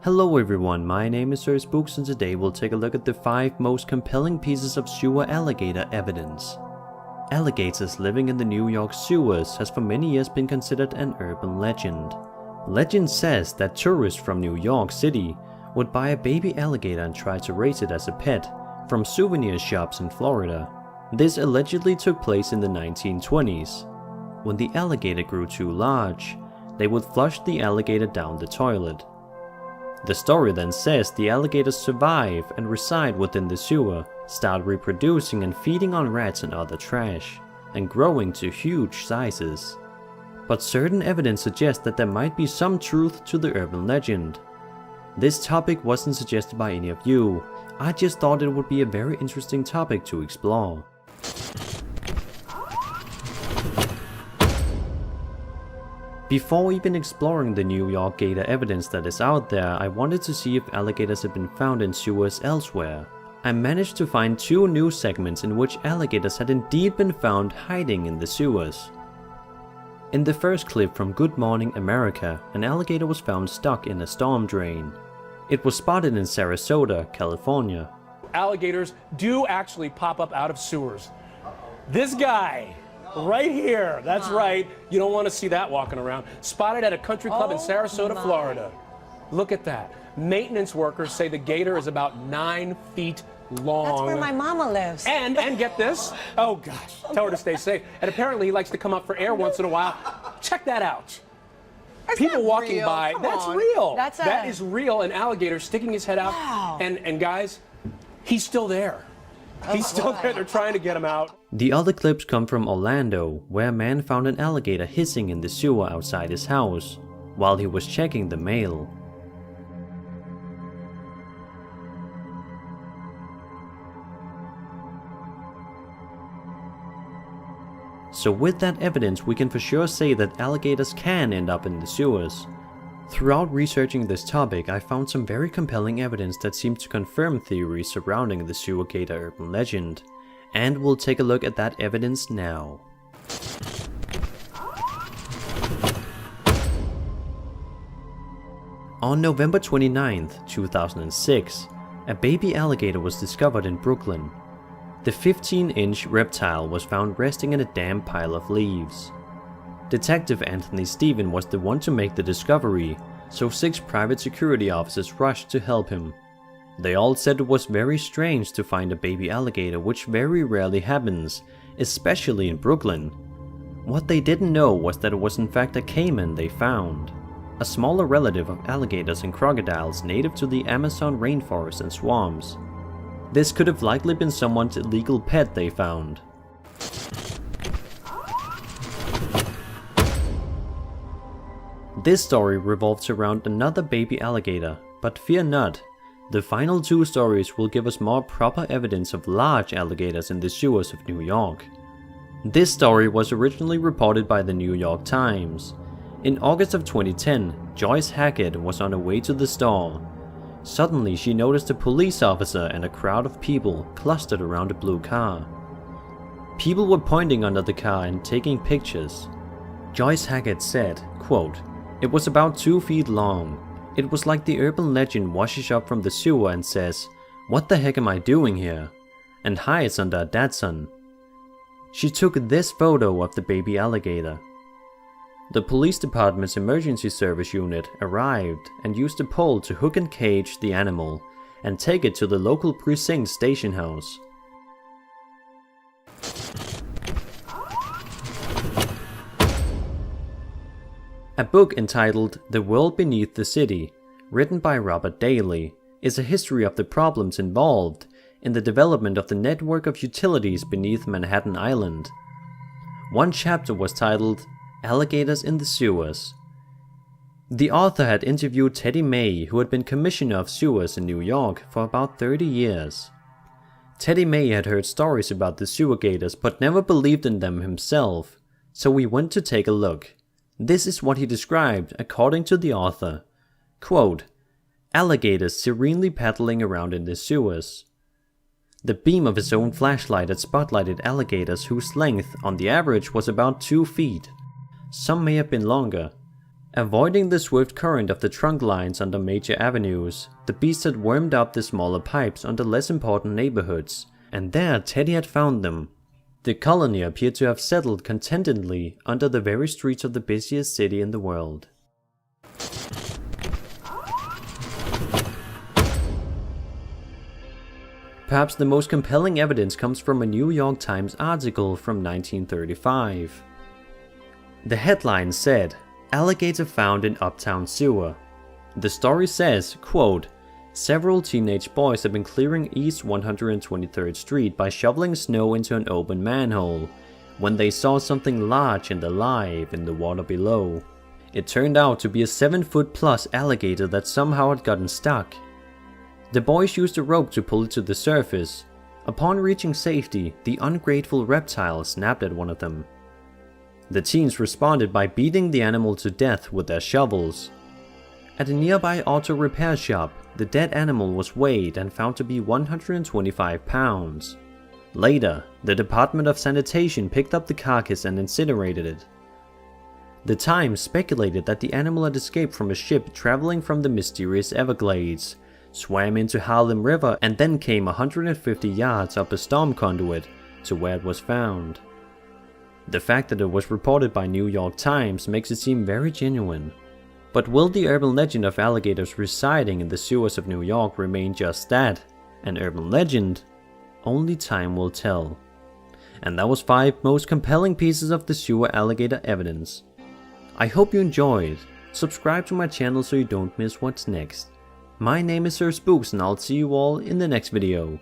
Hello everyone, my name is Sir Spooks and today we'll take a look at the 5 most compelling pieces of sewer alligator evidence. Alligators living in the New York sewers has for many years been considered an urban legend. Legend says that tourists from New York City would buy a baby alligator and try to raise it as a pet from souvenir shops in Florida. This allegedly took place in the 1920s. When the alligator grew too large, they would flush the alligator down the toilet. The story then says the alligators survive and reside within the sewer, start reproducing and feeding on rats and other trash, and growing to huge sizes. But certain evidence suggests that there might be some truth to the urban legend. This topic wasn't suggested by any of you, I just thought it would be a very interesting topic to explore. Before even exploring the New York gator evidence that is out there, I wanted to see if alligators have been found in sewers elsewhere. I managed to find 2 news segments in which alligators had indeed been found hiding in the sewers. In the first clip from Good Morning America, an alligator was found stuck in a storm drain. It was spotted in Sarasota, California. Alligators do actually pop up out of sewers. This guy right here, that's right, you don't want to see that walking around. Spotted at a country club in Sarasota, Florida. Look at that. Maintenance workers say the gator is about 9 feet long. That's where my mama lives. And get this, oh gosh, tell her to stay safe. And apparently he likes to come up for air once in a while. Check that out. People walking real? by, Come that's on. real. That's that is real, an alligator sticking his head out. Wow. And guys, he's still there. He's still there, they're trying to get him out. The other clips come from Orlando, where a man found an alligator hissing in the sewer outside his house, while he was checking the mail. So with that evidence, we can for sure say that alligators can end up in the sewers. Throughout researching this topic, I found some very compelling evidence that seems to confirm theories surrounding the sewer gator urban legend, and we'll take a look at that evidence now. On November 29, 2006, a baby alligator was discovered in Brooklyn. The 15-inch reptile was found resting in a damp pile of leaves. Detective Anthony Stephen was the one to make the discovery, so 6 private security officers rushed to help him. They all said it was very strange to find a baby alligator, which very rarely happens, especially in Brooklyn. What they didn't know was that it was in fact a caiman they found, a smaller relative of alligators and crocodiles native to the Amazon rainforest and swamps. This could have likely been someone's illegal pet they found. This story revolves around another baby alligator, but fear not, the final 2 stories will give us more proper evidence of large alligators in the sewers of New York. This story was originally reported by the New York Times. In August of 2010, Joyce Hackett was on her way to the store. Suddenly she noticed a police officer and a crowd of people clustered around a blue car. People were pointing under the car and taking pictures. Joyce Hackett said, quote, "It was about 2 feet long. It was like the urban legend washes up from the sewer and says, 'What the heck am I doing here?' and hides under a Datsun." She took this photo of the baby alligator. The police department's emergency service unit arrived and used a pole to hook and cage the animal and take it to the local precinct station house. A book entitled The World Beneath the City, written by Robert Daly, is a history of the problems involved in the development of the network of utilities beneath Manhattan Island. One chapter was titled Alligators in the Sewers. The author had interviewed Teddy May, who had been commissioner of sewers in New York for about 30 years. Teddy May had heard stories about the sewer gators but never believed in them himself, so we went to take a look. This is what he described according to the author. Quote, "Alligators serenely paddling around in the sewers. The beam of his own flashlight had spotlighted alligators whose length on the average was about 2 feet. Some may have been longer. Avoiding the swift current of the trunk lines under major avenues, the beast had wormed up the smaller pipes under less important neighborhoods, and there Teddy had found them. The colony appeared to have settled contentedly under the very streets of the busiest city in the world. Perhaps the most compelling evidence comes from a New York Times article from 1935. The headline said, "Alligator found in Uptown sewer." The story says, quote, "Several teenage boys have been clearing East 123rd Street by shoveling snow into an open manhole when they saw something large and alive in the water below. It turned out to be a 7-foot-plus alligator that somehow had gotten stuck. The boys used a rope to pull it to the surface. Upon reaching safety, the ungrateful reptile snapped at one of them. The teens responded by beating the animal to death with their shovels. At a nearby auto repair shop, the dead animal was weighed and found to be 125 pounds. Later, the Department of Sanitation picked up the carcass and incinerated it. The Times speculated that the animal had escaped from a ship traveling from the mysterious Everglades, swam into Harlem River, and then came 150 yards up a storm conduit to where it was found. The fact that it was reported by New York Times makes it seem very genuine. But will the urban legend of alligators residing in the sewers of New York remain just that, an urban legend? Only time will tell. And that was 5 most compelling pieces of the sewer alligator evidence. I hope you enjoyed. Subscribe to my channel so you don't miss what's next. My name is Sir Spooks and I'll see you all in the next video.